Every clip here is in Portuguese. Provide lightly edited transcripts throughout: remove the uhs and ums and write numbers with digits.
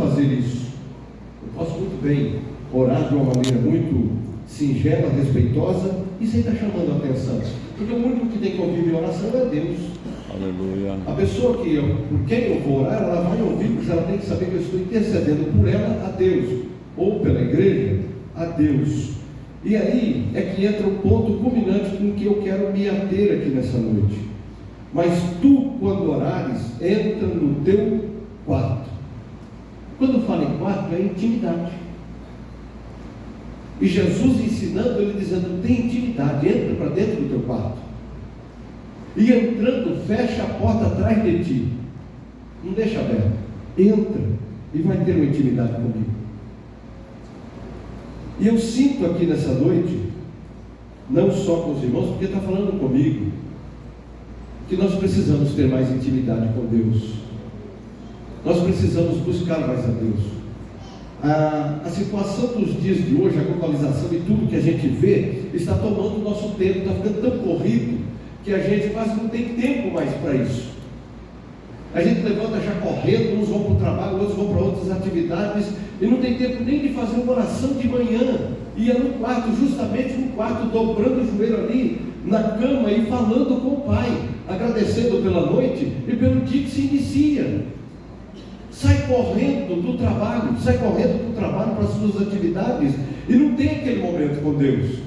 fazer isso. Eu posso muito bem orar de uma maneira muito singela, respeitosa e sem estar chamando a atenção. Porque o único que tem que ouvir minha oração é Deus. Aleluia. A pessoa por quem eu vou orar, ela vai ouvir, porque ela tem que saber que eu estou intercedendo por ela a Deus, ou pela igreja a Deus. E aí é que entra o ponto culminante com que eu quero me ater aqui nessa noite. Mas tu, quando orares, entra no teu quarto. Quando fala em quarto, é intimidade. E Jesus ensinando, ele dizendo, tem intimidade, entra para dentro do teu quarto. E entrando, fecha a porta atrás de ti. Não deixa aberta. Entra e vai ter uma intimidade comigo. E eu sinto aqui nessa noite, não só com os irmãos, porque está falando comigo, que nós precisamos ter mais intimidade com Deus. Nós precisamos buscar mais a Deus. A situação dos dias de hoje, a globalização e tudo que a gente vê, está tomando o nosso tempo, está ficando tão corrido, que a gente quase não tem tempo mais para isso. A gente levanta já correndo, uns vão para o trabalho, outros vão para outras atividades, e não tem tempo nem de fazer uma oração de manhã. Ia no quarto, justamente no quarto, dobrando o joelho ali, na cama e falando com o Pai, agradecendo pela noite e pelo dia que se inicia. Sai correndo do trabalho, para as suas atividades, e não tem aquele momento com Deus.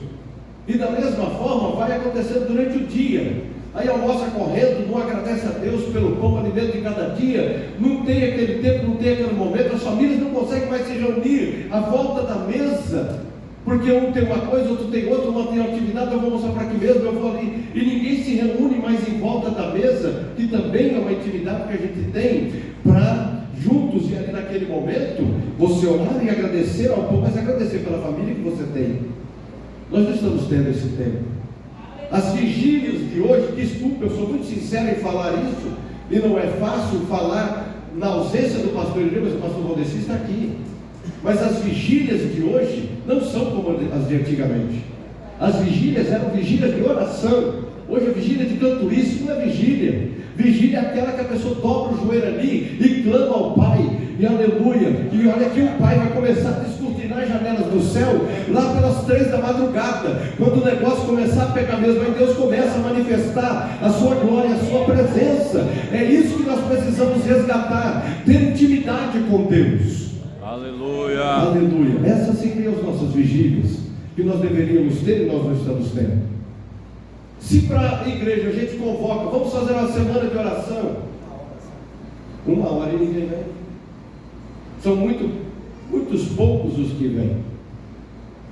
E da mesma forma vai acontecendo durante o dia. Aí almoça correndo, não agradece a Deus pelo pão, alimento de cada dia, não tem aquele tempo, não tem aquele momento, as famílias não conseguem mais se reunir à volta da mesa, porque um tem uma coisa, outro tem outra, uma tem atividade, eu vou mostrar para aqui mesmo, eu vou ali, e ninguém se reúne mais em volta da mesa, que também é uma intimidade que a gente tem, para juntos e ali naquele momento, você orar e agradecer ao povo, mas agradecer pela família que você tem. Nós não estamos tendo esse tempo. As vigílias de hoje, desculpa, eu sou muito sincero em falar isso, e não é fácil falar na ausência do pastor Irene, mas o pastor Valdeci está aqui. Mas as vigílias de hoje não são como as de antigamente. As vigílias eram vigílias de oração. Hoje a vigília de cantorice não é vigília. Vigília é aquela que a pessoa dobra o joelho ali e clama ao Pai, e aleluia, e olha que o Pai vai começar a descortinar as janelas do céu, lá pelas 3 da madrugada, quando o negócio começar a pegar mesmo, aí Deus começa a manifestar a sua glória, a sua presença. É isso que nós precisamos resgatar, ter intimidade com Deus. Aleluia. Aleluia. Essas seriam as nossas vigílias, que nós deveríamos ter e nós não estamos tendo. Se para a igreja a gente convoca, vamos fazer uma semana de oração, 1 hora e ninguém vem. São muitos poucos os que vêm.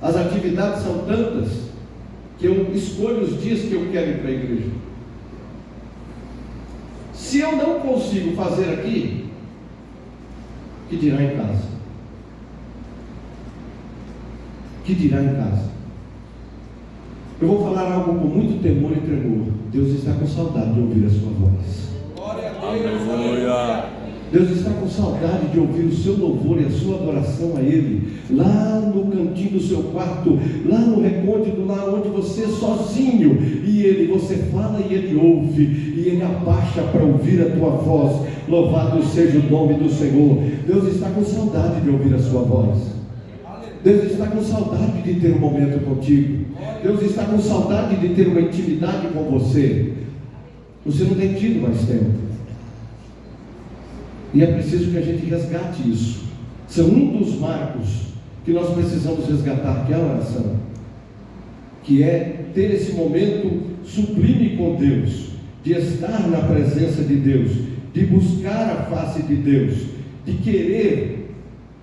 As atividades são tantas que eu escolho os dias que eu quero ir para a igreja. Se eu não consigo fazer aqui, que dirá em casa? Que dirá em casa? Eu vou falar algo com muito temor e tremor. Deus está com saudade de ouvir a sua voz. Glória a Deus. Aleluia. Deus está com saudade de ouvir o seu louvor e a sua adoração a Ele, lá no cantinho do seu quarto, lá no recôndito, lá onde você sozinho, e você fala e Ele ouve, e Ele abaixa para ouvir a tua voz. Louvado seja o nome do Senhor. Deus está com saudade de ouvir a sua voz. Deus está com saudade de ter um momento contigo. Deus está com saudade de ter uma intimidade com você. Você não tem tido mais tempo. E é preciso que a gente resgate isso. São um dos marcos que nós precisamos resgatar, que é a oração, que é ter esse momento sublime com Deus, de estar na presença de Deus, de buscar a face de Deus, de querer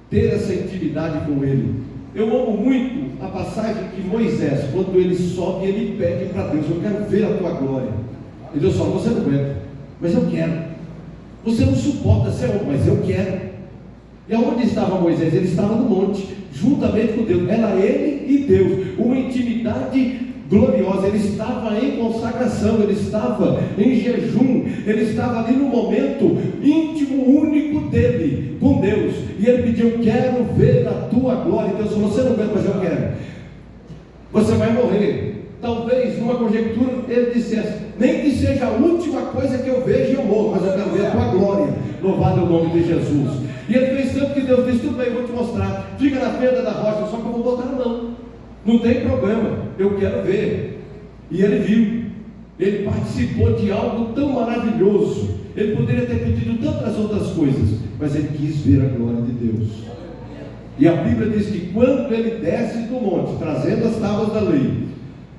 ter essa intimidade com Ele. Eu amo muito a passagem que Moisés, quando ele sobe, ele pede para Deus: eu quero ver a tua glória. E Deus fala: você não aguenta, mas eu quero. Você não suporta ser homem, mas eu quero. E aonde estava Moisés? Ele estava no monte, juntamente com Deus. Era ele e Deus, uma intimidade gloriosa. Ele estava em consagração, ele estava em jejum, ele estava ali no momento íntimo, único dele, com Deus. E ele pediu: eu quero ver a tua glória. E Deus falou: você não aguenta, mas eu quero. Você vai morrer. Talvez, numa conjectura, ele dissesse: nem que seja a última coisa que eu vejo, eu morro, mas eu quero ver a tua glória. Louvado é o nome de Jesus. E ele fez tanto que Deus disse: tudo bem, eu vou te mostrar, fica na fenda da rocha, só que eu vou botar a mão, não tem problema, eu quero ver. E ele viu, ele participou de algo tão maravilhoso. Ele poderia ter pedido tantas outras coisas, mas ele quis ver a glória de Deus. E a Bíblia diz que quando ele desce do monte, trazendo as tábuas da lei,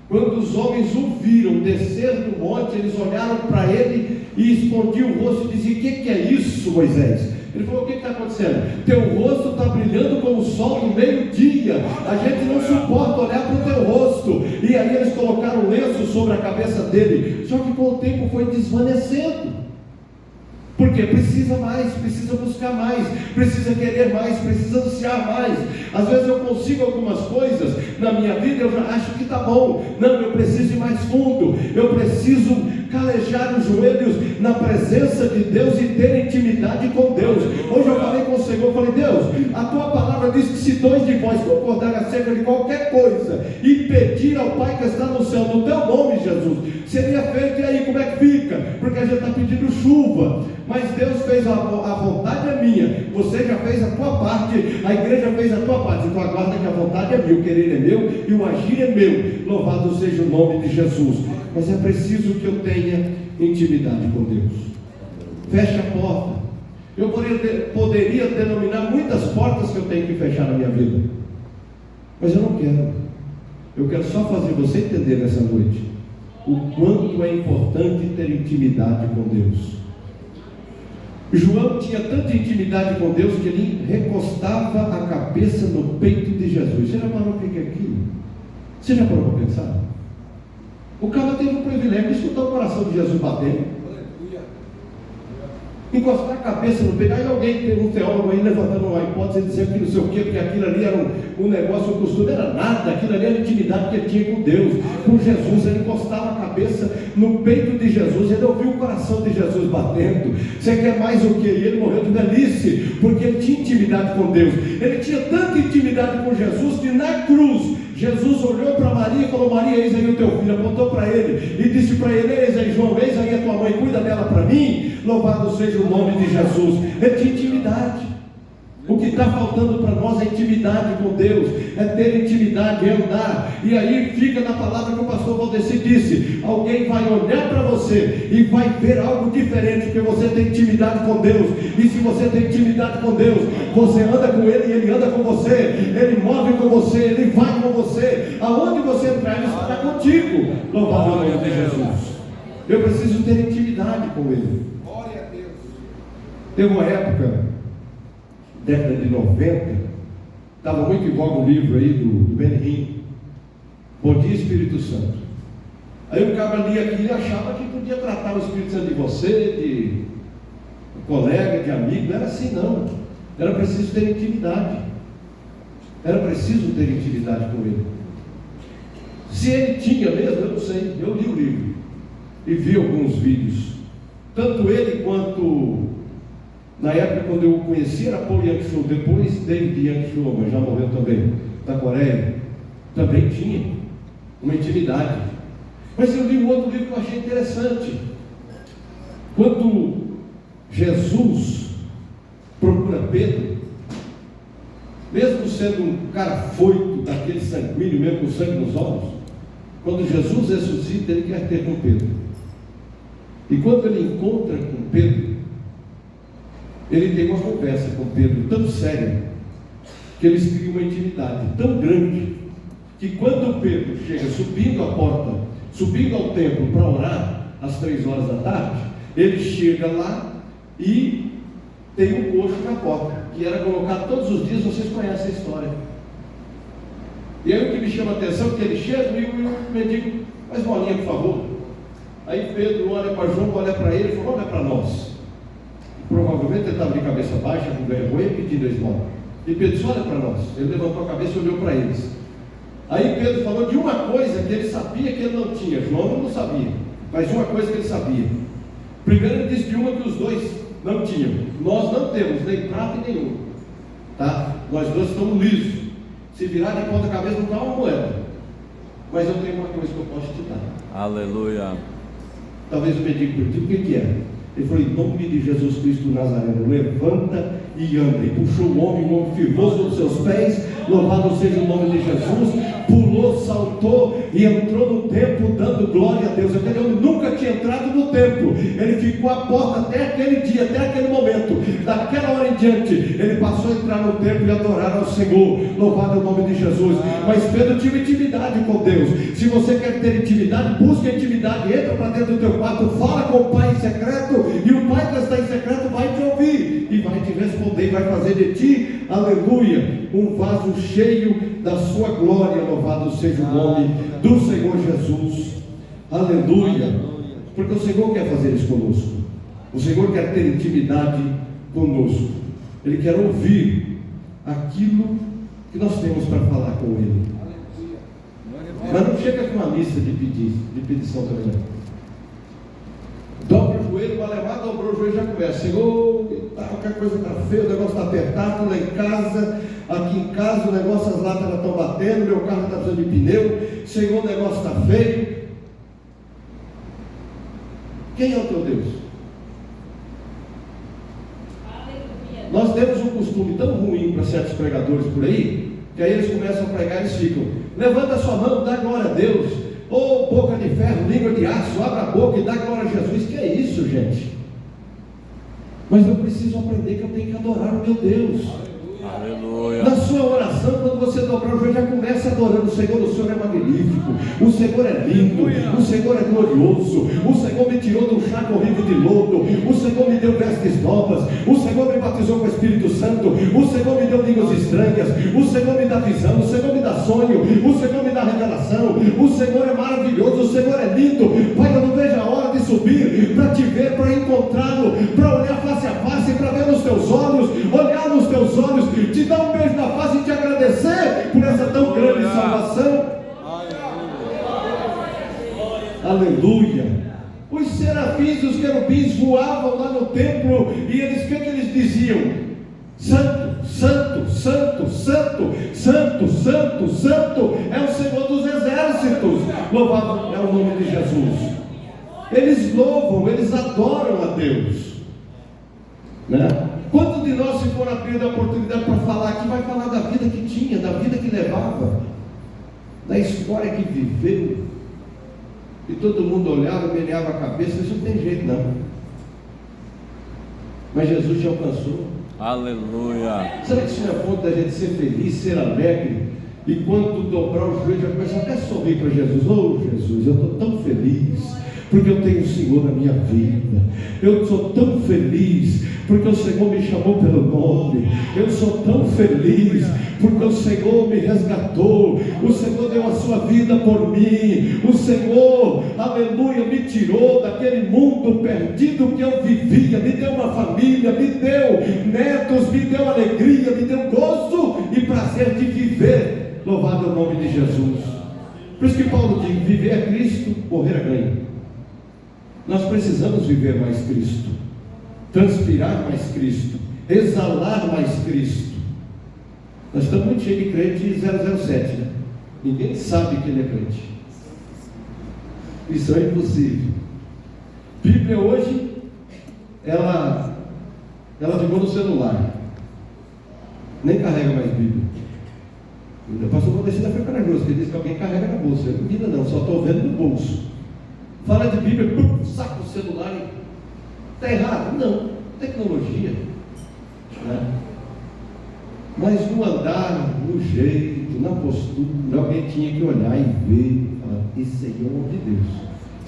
quando os homens o viram descer do monte, eles olharam para ele e escondiam o rosto e diziam: o que é isso, Moisés? Ele falou: o que está acontecendo? Teu rosto está brilhando como o sol no meio-dia, a gente não suporta olhar para o teu rosto. E aí eles colocaram um lenço sobre a cabeça dele, só que com o tempo foi desvanecendo. Porque precisa mais, precisa buscar mais, precisa querer mais, precisa ansiar mais. Às vezes eu consigo algumas coisas na minha vida, eu já acho que está bom. Não, eu preciso ir mais fundo, eu preciso calejar os joelhos na presença de Deus e ter intimidade com Deus. Hoje eu falei com o Senhor, eu falei: Deus, a tua palavra diz que se dois de vós concordarem acerca de qualquer coisa e pedir ao Pai que está no céu, no teu nome, Jesus, seria feito. E aí, como é que fica? Porque a gente está pedindo chuva, mas Deus fez a vontade é minha, você já fez a tua parte, a igreja fez a tua parte, então aguarda que a vontade é minha, o querer é meu e o agir é meu. Louvado seja o nome de Jesus. Mas é preciso que eu tenha intimidade com Deus. Feche a porta. Eu poderia denominar muitas portas que eu tenho que fechar na minha vida, mas eu não quero. Eu quero só fazer você entender nessa noite o quanto é importante ter intimidade com Deus. João tinha tanta intimidade com Deus que ele recostava a cabeça no peito de Jesus. Você já parou para é aquilo? Você já parou para pensar? O cara teve o privilégio de escutar o coração de Jesus batendo, encostar a cabeça no peito. Aí alguém tem um teólogo aí levantando uma hipótese dizendo que não sei o quê, porque aquilo ali era um negócio, um costume, era nada, aquilo ali era intimidade que ele tinha com Deus, com Jesus. Ele encostava a cabeça no peito de Jesus, ele ouviu o coração de Jesus batendo. Você quer mais o que? E ele morreu de velhice, porque ele tinha intimidade com Deus. Ele tinha tanta intimidade com Jesus que na cruz Jesus olhou para Maria e falou: Maria, eis aí o teu filho. Apontou para ele e disse para ele: eis aí João, eis aí a tua mãe, cuida dela para mim. Louvado seja o nome de Jesus. Ele tinha intimidade. O que está faltando para nós é intimidade com Deus, é ter intimidade, é andar. E aí fica na palavra que o pastor Valdeci disse: alguém vai olhar para você e vai ver algo diferente, porque você tem intimidade com Deus. E se você tem intimidade com Deus, você anda com Ele e Ele anda com você, Ele move com você, Ele vai com você. Aonde você entrar, Ele estará contigo. Louvado seja o nome de Jesus. Eu preciso ter intimidade com Ele. Glória a Deus. Teve uma época, década de 90, estava muito em voga um livro aí do Benihim, Bom Dia Espírito Santo. Aí o cara lia aquilo e achava que podia tratar o Espírito Santo de você, de colega, de amigo. Não era assim não, era preciso ter intimidade, era preciso ter intimidade com ele. Se ele tinha mesmo, eu não sei. Eu li o livro e vi alguns vídeos, tanto ele quanto, na época quando eu o conheci, era Paul Yang-Shu, depois David Yang-Shu, mas já morreu também, da Coreia, também tinha uma intimidade. Mas eu li um outro livro que eu achei interessante. Quando Jesus procura Pedro, mesmo sendo um cara foito, daquele sanguíneo, mesmo com sangue nos olhos, quando Jesus ressuscita, ele quer ter com Pedro. E quando ele encontra com Pedro, ele tem uma conversa com Pedro tão séria, que eles criam uma intimidade tão grande, que quando Pedro chega subindo a porta, subindo ao templo para orar, às 3 horas da tarde, ele chega lá e tem um coxo na porta, que era colocado todos os dias. Vocês conhecem a história. E aí o que me chama a atenção é que ele chega e o mendigo: faz bolinha, por favor. Aí Pedro olha para João, olha para ele e fala: olha para nós. Provavelmente ele estava de cabeça baixa, com vergonha, pedindo esmola. E Pedro disse: olha para nós. Ele levantou a cabeça e olhou para eles. Aí Pedro falou de uma coisa que ele sabia que ele não tinha. João não sabia, mas de uma coisa que ele sabia. Primeiro ele disse de uma que os dois não tinham. Nós não temos nem prata e nem ouro, tá? Nós dois estamos lisos. Se virar de ponta cabeça não dá uma moeda. Mas eu tenho uma coisa que eu posso te dar. Aleluia. Talvez o mendigo pergunte: o que é? Ele falou: em nome de Jesus Cristo Nazareno, levanta e anda. E puxou o homem firmou sobre os seus pés, louvado seja o nome de Jesus, pulou, saltou e entrou no templo dando glória a Deus. Aquele homem nunca tinha entrado no templo, ele ficou à porta até aquele dia, até aquele momento. Daquela hora em diante, ele passou a entrar no templo e adorar ao Senhor, louvado o nome de Jesus. Mas Pedro tinha intimidade com Deus. Se você quer ter intimidade, busca intimidade, entra para dentro do teu quarto, fala com o Pai em secreto, e o Pai que está em secreto vai te ouvir e vai te responder, e vai fazer de ti, aleluia, um vaso cheio da sua glória. Louvado seja o nome do Senhor Jesus, aleluia, porque o Senhor quer fazer isso conosco. O Senhor quer ter intimidade conosco. Ele quer ouvir aquilo que nós temos para falar com Ele. Mas não chega com uma lista de pedição também não. Dobra o joelho, o alemão dobrou o joelho e já começa: Senhor, qualquer coisa está feia, o negócio está apertado lá em casa, aqui em casa o negócio, as latas estão batendo, meu carro está precisando de pneu, Senhor, o negócio está feio. Quem é o teu Deus? Nós temos um costume tão ruim para certos pregadores por aí, que aí eles começam a pregar e eles ficam: levanta a sua mão, dá glória a Deus, ou boca de ferro, língua de aço, abra a boca e dá glória a Jesus. Que é isso, gente? Mas eu preciso aprender que eu tenho que adorar o meu Deus. Aleluia. Na sua oração, quando você dobrar o joelho, já começa adorando o Senhor. O Senhor é magnífico, o Senhor é lindo, o Senhor é glorioso, o Senhor me tirou de um charco horrível de lodo, o Senhor me deu vestes novas, o Senhor me batizou com o Espírito Santo, o Senhor me deu línguas estranhas, o Senhor me dá visão, o Senhor me dá sonho, o Senhor me dá revelação, o Senhor é maravilhoso, o Senhor é lindo. Pai, eu não vejo a hora de subir para te ver, para encontrá-lo, para olhar face a face, para ver nos teus olhos, olhar nos teus olhos, te dar um beijo na face e te agradecer por essa tão grande salvação. Aleluia. Os serafins e os querubins voavam lá no templo e eles, o que eles diziam? Santo, santo, santo, santo, santo, santo, santo é o Senhor dos exércitos. Louvado é o nome de Jesus. Eles louvam, eles adoram a Deus, né? Quantos de nós, se for abrir a oportunidade para falar aqui, vai falar da vida que tinha, da vida que levava, da história que viveu, e todo mundo olhava, meneava a cabeça? Isso não tem jeito não. Mas Jesus te alcançou. Aleluia. Será que isso não é ponto da gente ser feliz, ser alegre, e quando dobrar o joelho já começar até a sorrir para Jesus? Oh Jesus, eu estou tão feliz porque eu tenho o Senhor na minha vida. Eu sou tão feliz porque o Senhor me chamou pelo nome. Eu sou tão feliz porque o Senhor me resgatou. O Senhor deu a sua vida por mim. O Senhor, aleluia, me tirou daquele mundo perdido que eu vivia, me deu uma família, me deu netos, me deu alegria, me deu gozo e prazer de viver. Louvado é o nome de Jesus. Por isso que Paulo diz: viver é Cristo, morrer é ganho. Nós precisamos viver mais Cristo, transpirar mais Cristo, exalar mais Cristo. Nós estamos muito cheios de crente 007, né? Ninguém sabe que ele é crente. Isso é impossível. Bíblia hoje, ela ficou no celular, nem carrega mais Bíblia. O pastor Valdecida foi corajoso, que disse que alguém carrega na bolsa. Eu não, não, só estou vendo no bolso. Fala de Bíblia, saca o celular e está errado. Não, tecnologia, né? Mas no andar, no jeito, na postura, alguém tinha que olhar e ver, falar: isso aí é um homem de Deus,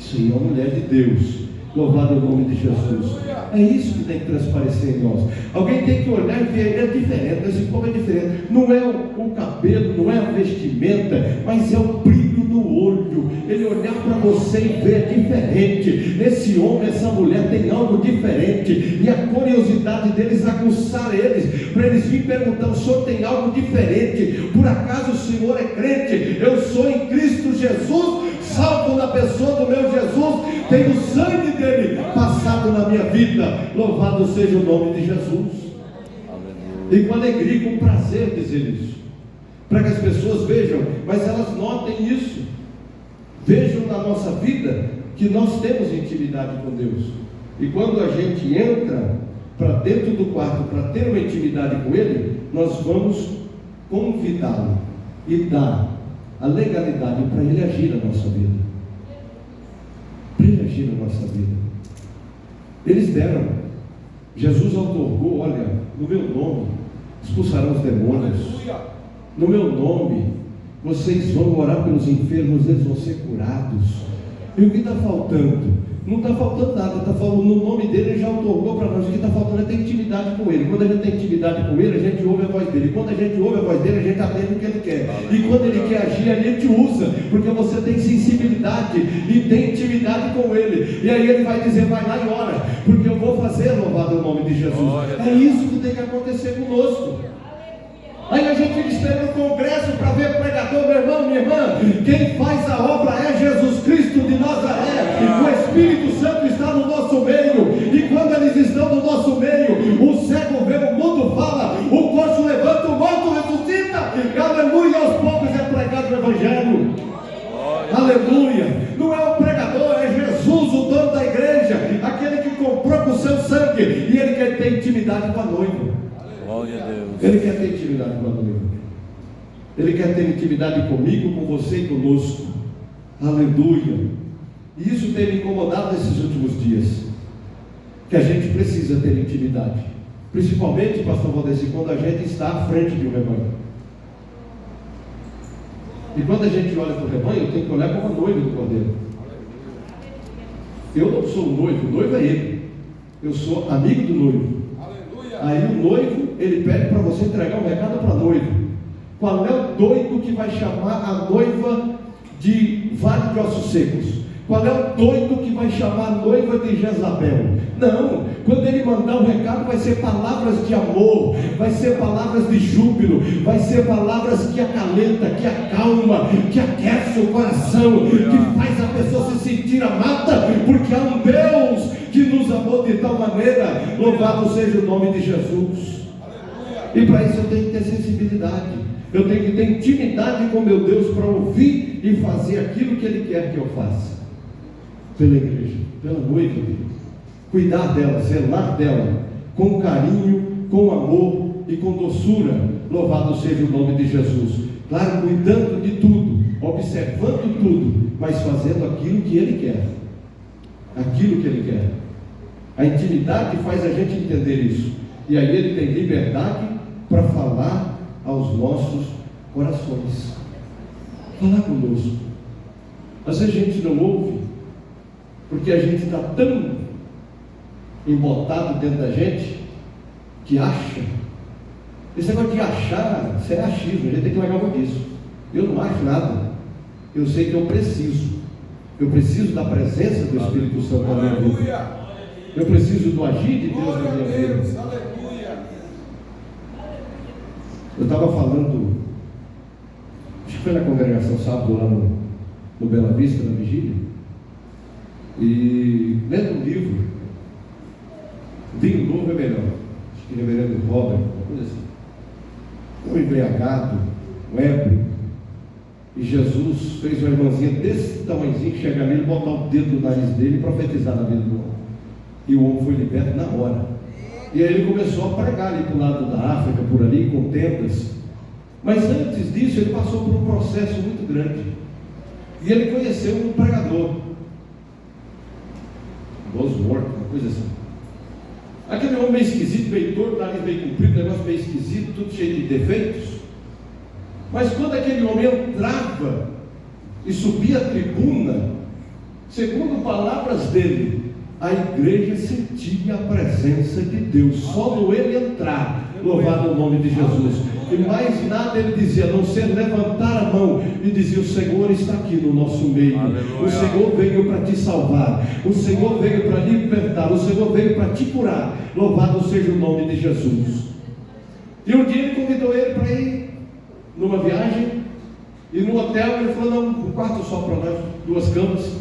isso aí é uma mulher de Deus. Louvado é o nome de Jesus. É isso que tem que transparecer em nós. Alguém tem que olhar e ver: ele é diferente, esse povo é diferente. Não é o cabelo, não é a vestimenta, mas é o brilho no olho. Ele olhar para você e ver diferente. Esse homem, essa mulher tem algo diferente. E a curiosidade deles aguçar eles, para eles virem perguntar: o senhor tem algo diferente? Por acaso o senhor é crente? Eu sou em Cristo Jesus, salvo na pessoa do meu Jesus. Tenho o sangue dele passado na minha vida. Louvado seja o nome de Jesus. E com alegria, com prazer dizer isso, para que as pessoas vejam, mas elas notem isso, vejam na nossa vida que nós temos intimidade com Deus. E quando a gente entra para dentro do quarto para ter uma intimidade com Ele, nós vamos convidá-lo e dar a legalidade para Ele agir na nossa vida. Para Ele agir na nossa vida. Eles deram. Jesus outorgou: olha, no meu nome expulsarão os demônios. No meu nome vocês vão orar pelos enfermos, eles vão ser curados. E o que está faltando? Não está faltando nada, está falando no nome dele, ele já outorgou para nós. O que está faltando é ter intimidade com ele. Quando a gente tem intimidade com ele, a gente ouve a voz dele. Quando a gente ouve a voz dele, a gente atende o que ele quer. E quando ele quer agir, a gente usa, porque você tem sensibilidade e tem intimidade com ele. E aí ele vai dizer: vai lá e ora, porque eu vou fazer, louvado o nome de Jesus. É isso que tem que acontecer conosco. Aí a gente fica esperando o congresso para ver o pregador. Meu irmão, minha irmã, quem faz a obra é Jesus Cristo de Nazaré. O Espírito Santo está no nosso meio, e quando eles estão no nosso meio, o cego vê, o mundo fala, o coxo levanta, o morto ressuscita. Aleluia, aos poucos é pregado o Evangelho. Aleluia. Não é o pregador, é Jesus, o dono da igreja, aquele que comprou com o seu sangue, e ele quer ter intimidade com a noiva. Glória a Deus. Ele quer ter intimidade com a noiva. Ele quer ter intimidade comigo, com você e conosco. Aleluia. E isso tem me incomodado nesses últimos dias, que a gente precisa ter intimidade, principalmente, pastor Valdeci, quando a gente está à frente de um rebanho. E quando a gente olha para o rebanho, eu tenho que olhar como a noiva do Cordeiro. Eu não sou o noivo é ele. Eu sou amigo do noivo. Aí o noivo, ele pede para você entregar um recado para a noiva. Qual é o doido que vai chamar a noiva de Vale de Ossos Secos? Qual é o doido que vai chamar a noiva de Jezabel? Não, quando ele mandar um recado, vai ser palavras de amor, vai ser palavras de júbilo, vai ser palavras que acalenta, que acalma, que aquece o coração, que faz a pessoa se sentir amada, porque há um Deus que nos amou de tal maneira. Louvado seja o nome de Jesus. E para isso eu tenho que ter sensibilidade, eu tenho que ter intimidade com meu Deus para ouvir e fazer aquilo que Ele quer que eu faça, pela igreja, pela noiva dele, cuidar dela, zelar dela, com carinho, com amor e com doçura. Louvado seja o nome de Jesus. Claro, cuidando de tudo, observando tudo, mas fazendo aquilo que Ele quer, aquilo que Ele quer. A intimidade faz a gente entender isso, e aí Ele tem liberdade para falar aos nossos corações, falar conosco. Às vezes a gente não ouve, porque a gente está tão embotado dentro da gente, que acha. Esse negócio de achar, isso é achismo, a gente tem que largar muito disso. Eu não acho nada, eu sei que eu preciso da presença do Espírito Santo na minha vida, eu preciso do agir de Deus na minha vida. Eu estava falando, acho que foi na congregação sábado lá no Bela Vista, na vigília, e lendo um livro, Vinho Novo é Melhor, acho que reverendo Robert, uma coisa assim, um embriagado, um ébrio, e Jesus fez uma irmãzinha desse tamanhozinho, chegar nele, botar o dedo no nariz dele e profetizar na vida do homem, e o homem foi liberto na hora. E aí ele começou a pregar ali para o lado da África, por ali, com tendas. Mas antes disso, ele passou por um processo muito grande. E ele conheceu um pregador, Bosworth, uma coisa assim. Aquele homem meio esquisito, meio torto, nariz meio comprido, negócio meio esquisito, tudo cheio de defeitos. Mas quando aquele homem entrava e subia a tribuna, segundo palavras dele, a igreja sentia a presença de Deus, só no ele entrar. Louvado o nome de Jesus. E mais nada ele dizia, a não ser levantar a mão e dizer: o Senhor está aqui no nosso meio. Aleluia. O Senhor veio para te salvar, o Senhor veio para libertar, o Senhor veio para te curar. Louvado seja o nome de Jesus. E um dia ele convidou ele para ir numa viagem, e no hotel ele falou: não, um quarto só para nós, 2 camas,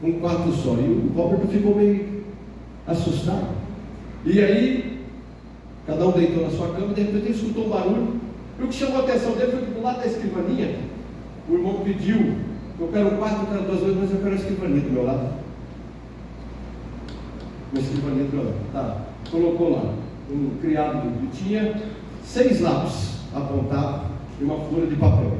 um quarto só. E o Robert ficou meio assustado. E aí cada um deitou na sua cama, e de repente ele escutou um barulho. E o que chamou a atenção dele foi que do lado da escrivaninha, o irmão pediu: eu quero um quarto, eu quero 2 vezes, mas eu quero a escrivaninha do meu lado. Uma escrivaninha do meu lado. Tá, colocou lá. um criado que tinha 6 lápis apontados e uma folha de papel.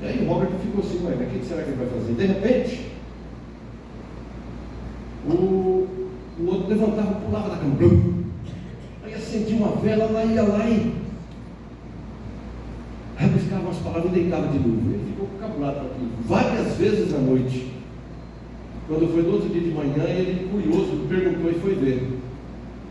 E aí o Robert ficou assim, mas o que será que ele vai fazer? De repente, o outro levantava, pulava da cama, aí acendia uma vela, lá ia lá e rabiscava umas palavras e deitava de novo. Ele ficou cabulado para aquilo, várias vezes à noite. Quando foi no outro dia de manhã, ele, curioso, perguntou e foi ver.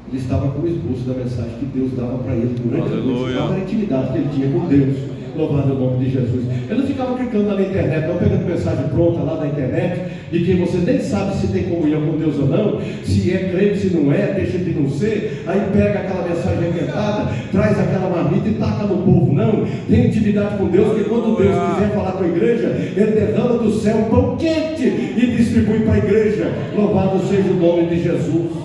Ele estava com o esboço da mensagem que Deus dava para ele durante a noite. Estava na intimidade que ele tinha com Deus. Louvado o nome de Jesus. Ele não ficava clicando lá na internet, não, pegando mensagem pronta lá na internet, de quem você nem sabe se tem comunhão com Deus ou não, se é crente, se não é, deixa de não ser, aí pega aquela mensagem arrebentada, traz aquela marmita e taca no povo. Não, tem intimidade com Deus, porque quando Deus quiser falar com a igreja, Ele derrama do céu um pão quente e distribui para a igreja. Louvado seja o nome de Jesus.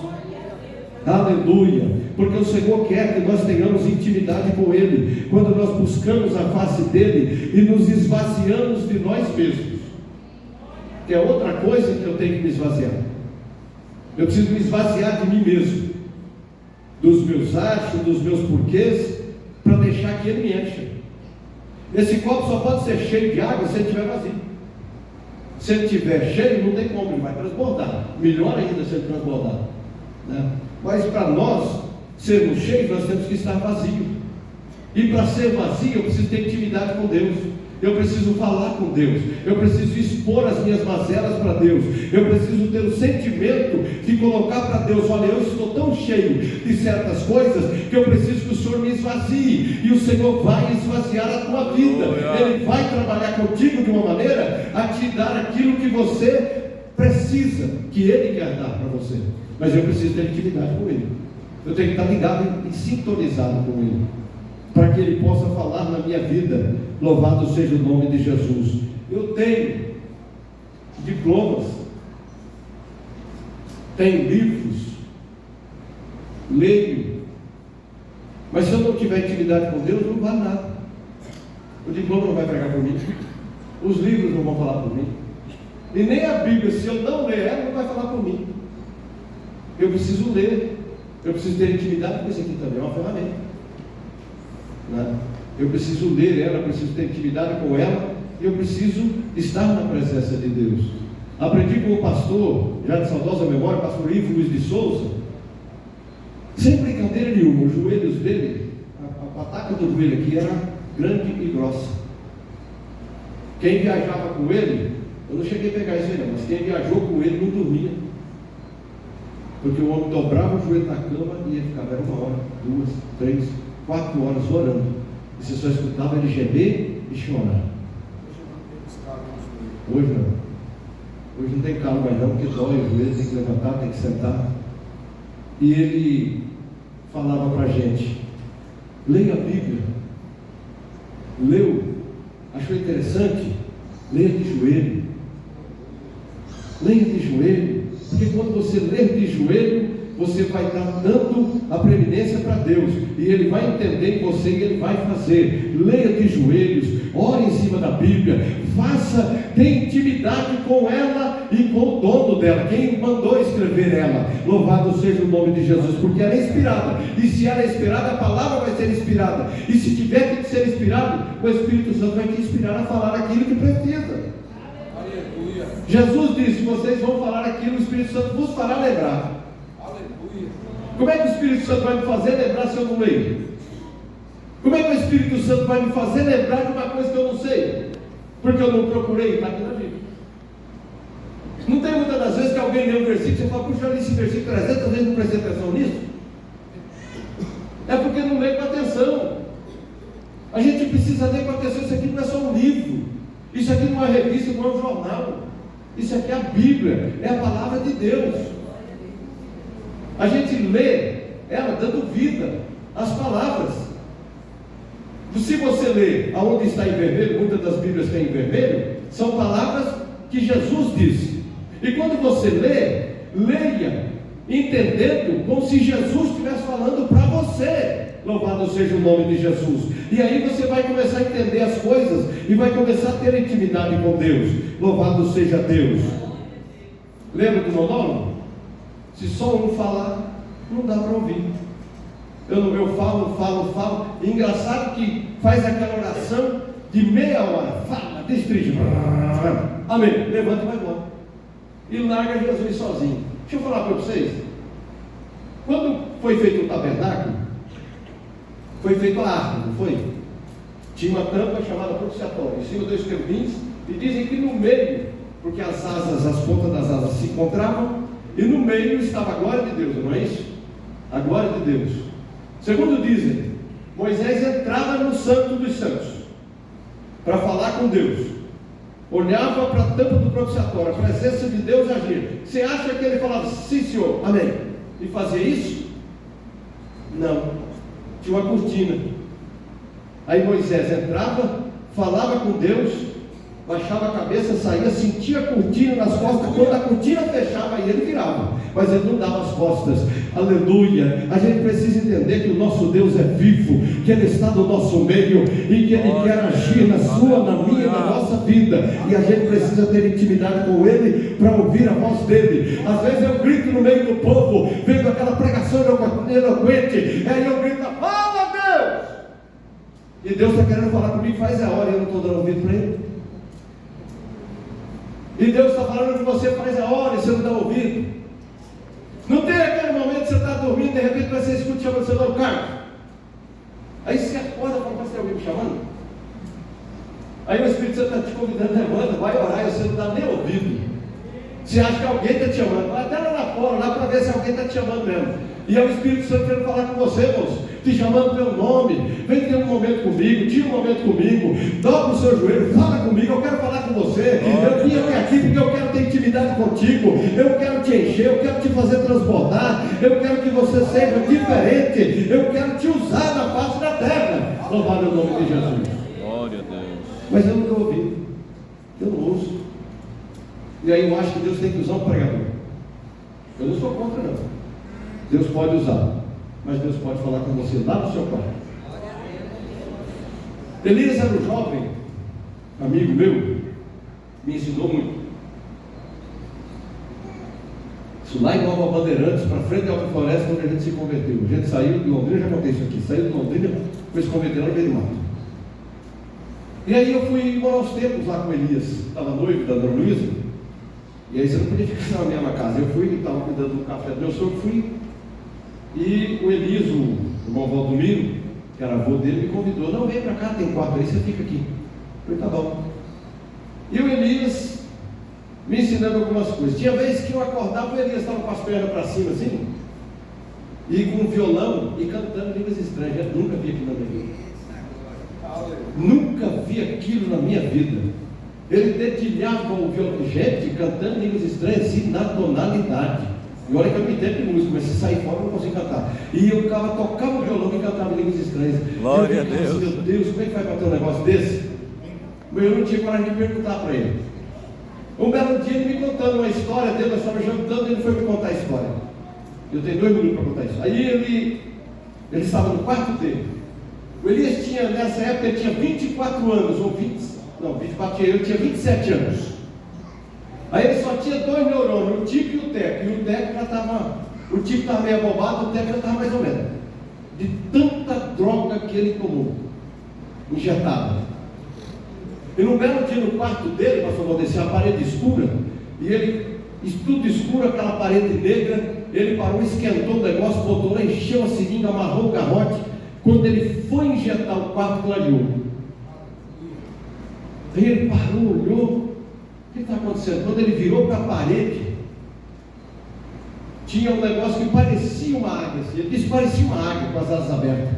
Aleluia, porque o Senhor quer que nós tenhamos intimidade com Ele, quando nós buscamos a face dEle e nos esvaziamos de nós mesmos, que é outra coisa que eu tenho que me esvaziar. Eu preciso me esvaziar de mim mesmo, dos meus achos, dos meus porquês, para deixar que Ele me encha. Esse copo só pode ser cheio de água se ele estiver vazio. Se ele estiver cheio, não tem como, ele vai transbordar. Melhor ainda se ele transbordar, né? Mas para nós sermos cheios, nós temos que estar vazios. E para ser vazio, eu preciso ter intimidade com Deus. Eu preciso falar com Deus. Eu preciso expor as minhas mazelas para Deus. Eu preciso ter o sentimento de colocar para Deus: olha, eu estou tão cheio de certas coisas que eu preciso que o Senhor me esvazie. E o Senhor vai esvaziar a tua vida. Ele vai trabalhar contigo de uma maneira a te dar aquilo que você precisa, que Ele quer dar para você. Mas eu preciso ter intimidade com Ele. Eu tenho que estar ligado e sintonizado com Ele, para que Ele possa falar na minha vida. Louvado seja o nome de Jesus. Eu tenho diplomas, tenho livros, leio, mas se eu não tiver intimidade com Deus, não vale nada. O diploma não vai pregar por mim, os livros não vão falar por mim, e nem a Bíblia, se eu não ler ela, não vai falar por mim. Eu preciso ler, eu preciso ter intimidade com isso aqui também, é uma ferramenta, né? Eu preciso ler ela, eu preciso ter intimidade com ela, e eu preciso estar na presença de Deus. Aprendi com o pastor, já de saudosa memória, pastor Ivo Luiz de Souza, sem brincadeira nenhuma, os joelhos dele, a pataca do joelho aqui era grande e grossa. Quem viajava com ele, eu não cheguei a pegar isso aí não, mas quem viajou com ele não dormia, porque o homem dobrava o joelho na cama e ia ficar 1 hora, 2, 3, 4 horas orando, e você só escutava ele gemer e chorar. Hoje não. Hoje não tem calma mais não, porque dói o joelho, tem que levantar, tem que sentar. E ele falava para a gente: leia a Bíblia. Leu, achou interessante? Leia de joelho. Leia de joelho, porque quando você ler de joelho, você vai estar dando a preeminência para Deus, e Ele vai entender em você e Ele vai fazer. Leia de joelhos, ore em cima da Bíblia, faça, tenha intimidade com ela e com o dono dela, quem mandou escrever ela. Louvado seja o nome de Jesus, porque ela é inspirada, e se ela é inspirada, a palavra vai ser inspirada, e se tiver que ser inspirado, o Espírito Santo vai te inspirar a falar aquilo que precisa. Aleluia. Jesus disse: vocês vão falar aquilo, o Espírito Santo vos fará lembrar. Como é que o Espírito Santo vai me fazer lembrar se eu não leio? Como é que o Espírito Santo vai me fazer lembrar de uma coisa que eu não sei? Porque eu não procurei, está aqui na Bíblia. Não tem muitas das vezes que alguém lê um versículo e você fala: puxa, eu li esse versículo 300 vezes, não prestei atenção nisso? É porque não lê com atenção. A gente precisa ler com atenção. Isso aqui não é só um livro, isso aqui não é revista, não é um jornal, isso aqui é a Bíblia, é a palavra de Deus. A gente lê ela dando vida às palavras. Se você lê aonde está em vermelho, muitas das Bíblias têm em vermelho, são palavras que Jesus disse. E quando você lê, leia entendendo como se Jesus estivesse falando para você. Louvado seja o nome de Jesus. E aí você vai começar a entender as coisas e vai começar a ter intimidade com Deus. Louvado seja Deus. Lembra do monólogo? Se só um falar, Não dá para ouvir. Eu falo. E engraçado que faz aquela oração de meia hora. Fala, destringe. Amém. Levanta e vai embora. E larga Jesus sozinho. Deixa eu falar para vocês. Quando foi feito o tabernáculo, foi feito a arca, não foi? Tinha uma tampa chamada propiciatória, em cima dos querubins, e dizem que no meio, porque as pontas das asas se encontravam, e no meio estava a glória de Deus, não é isso? A glória de Deus. Segundo dizem, Moisés entrava no Santo dos Santos para falar com Deus, olhava para a tampa do propiciatório, a presença de Deus agir. Você acha que ele falava, sim senhor, amém, e fazia isso? Não, tinha uma cortina. Aí Moisés entrava, falava com Deus, baixava a cabeça, saía, sentia a cortina nas costas. Quando a cortina fechava, aí ele virava, mas ele não dava as costas. Aleluia. A gente precisa entender que o nosso Deus é vivo, que Ele está no nosso meio e que Ele quer agir na sua, na minha e na nossa vida, e a gente precisa ter intimidade com Ele para ouvir a voz dEle. Às vezes eu grito no meio do povo, vendo aquela pregação eloquente, aí eu grito, fala Deus! E Deus está querendo falar comigo faz a hora e eu não estou dando ouvido para Ele. E Deus está falando que você faz a hora e você não dá ouvido. Não tem aquele momento que você está dormindo, de repente você escuta chamando o seu nome, Carlos. Aí você acorda e fala, mas tem alguém me chamando? Aí o Espírito Santo está te convidando, levanta, vai orar e você não dá nem ouvido. Você acha que alguém está te chamando, vai até lá fora, lá para ver se alguém está te chamando mesmo. E é o Espírito Santo querendo falar com você, moço, te chamando pelo nome. Vem ter um momento comigo, tira um momento comigo, dobra o seu joelho, fala comigo, eu quero falar com você. Eu vim até aqui porque eu quero ter intimidade contigo, eu quero te encher, eu quero te fazer transbordar, eu quero que você seja diferente, eu quero te usar na face da terra. Louvado é o nome de Jesus. Glória a Deus. Mas eu não estou ouvindo, eu não ouço. E aí eu acho que Deus tem que usar um pregador. Eu não sou contra, não. Deus pode usar, mas Deus pode falar com você lá no seu quarto. Elias era um jovem, amigo meu, me ensinou muito. Isso lá em Nova Bandeirantes, para frente da Alta Floresta, onde a gente se converteu. A gente saiu de Londrina, já contei isso aqui, saiu de Londrina, foi se converter lá no meio do mato. E aí eu fui morar uns tempos lá com Elias, estava noivo da Dona Luísa, e aí você não podia ficar na mesma casa. Eu fui, estava cuidando do café do meu sogro, fui. E o Elias, o irmão Valdomiro, que era avô dele, me convidou, não, vem para cá, tem quarto aí, você fica aqui. Eu falei, tá bom. E o Elias me ensinando algumas coisas. Tinha vezes que eu acordava, o Elias estava com as pernas para cima assim, e com um violão e cantando línguas estranhas. Eu nunca vi aquilo na minha vida. Nunca vi aquilo na minha vida. Ele dedilhava o violão, gente, cantando línguas estranhas assim, na tonalidade. E olha que eu me entendo de música, mas se sair fora eu não consigo cantar. E eu tocava o violão e cantava línguas estranhas. Glória a Deus. Assim, meu Deus, como é que vai bater um negócio desse? Mas eu não tinha coragem de perguntar para ele. Um belo dia ele me contando uma história dele, nós estávamos jantando e ele foi me contar a história. Eu tenho 2 minutos para contar isso. Aí ele estava no quarto dele. O Elias tinha, nessa época, ele tinha 24 anos, ou 24, ele tinha 27 anos. Aí ele só tinha 2 neurônios, o Tico e o Teco. E o Teco já estava, o Tico estava meio abobado, o Teco já estava mais ou menos. De tanta droga que ele tomou, injetada. E num belo dia no quarto dele, pastor Valdeci, a parede escura, e ele, tudo escuro, aquela parede negra, ele parou, esquentou o negócio, botou lá, encheu a seringa, amarrou o garrote. Quando ele foi injetar o quarto, clareou. Aí ele parou, olhou. O que está acontecendo? Quando ele virou para a parede, tinha um negócio que parecia uma águia. Ele disse que parecia uma águia com as asas abertas,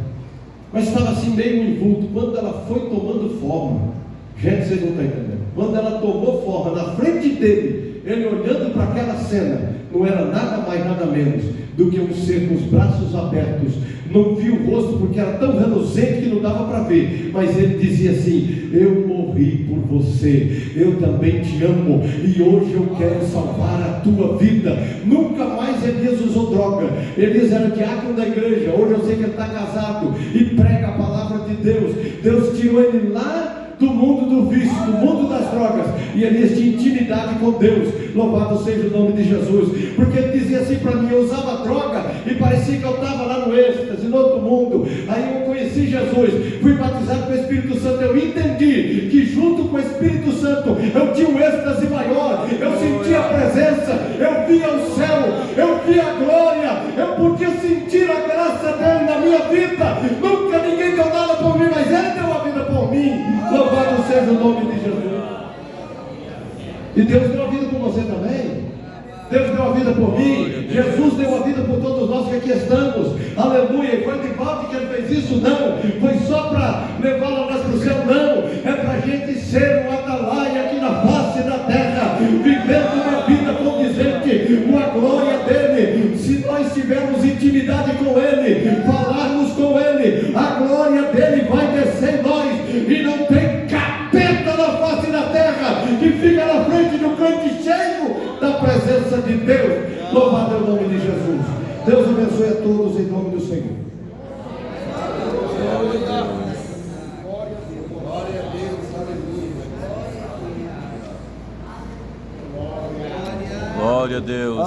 mas estava assim meio invulto. Quando ela foi tomando forma, gente, vocês não estão entendendo. Quando ela tomou forma na frente dele, ele olhando para aquela cena, não era nada mais, nada menos do que um ser com os braços abertos. Não viu o rosto porque era tão reluzente que não dava para ver, mas ele dizia assim: eu morri por você, eu também te amo e hoje eu quero salvar a tua vida. Nunca mais Elias usou droga. Elias era diácono da igreja. Hoje eu sei que ele está casado e prega a palavra de Deus. Deus tirou ele lá do mundo do vício, do mundo das drogas, e Elias tinha intimidade com Deus. Louvado seja o nome de Jesus, porque ele dizia assim para mim: eu usava droga e parecia que eu estava lá no êxtase, no outro mundo. Aí eu conheci Jesus, fui batizado com o Espírito Santo, eu entendi que junto com o Espírito Santo eu tinha um êxtase maior, eu sentia a presença, eu via o céu, eu via a glória, eu podia sentir a graça dele na minha vida. Nunca ninguém deu nada por mim, mas ele deu a vida por mim. Louvado seja o nome de Jesus. E Deus deu a vida por você também. Deus deu a vida por mim. Jesus deu a vida por todos nós que aqui estamos. Aleluia. E foi de balde que ele fez isso? Não. Foi só para levá-la nós para o céu? Não. É para a gente ser um atalaia aqui na face da terra, vivendo uma vida condizente com a glória dele. Se nós tivermos intimidade com ele, falarmos com ele, a glória dele vai descer em nós. E não tem capeta na face da terra que fica na frente do crente cheio da presença de Deus. Louvado é o nome de Jesus. Deus abençoe a todos em nome do Senhor. Glória a Deus.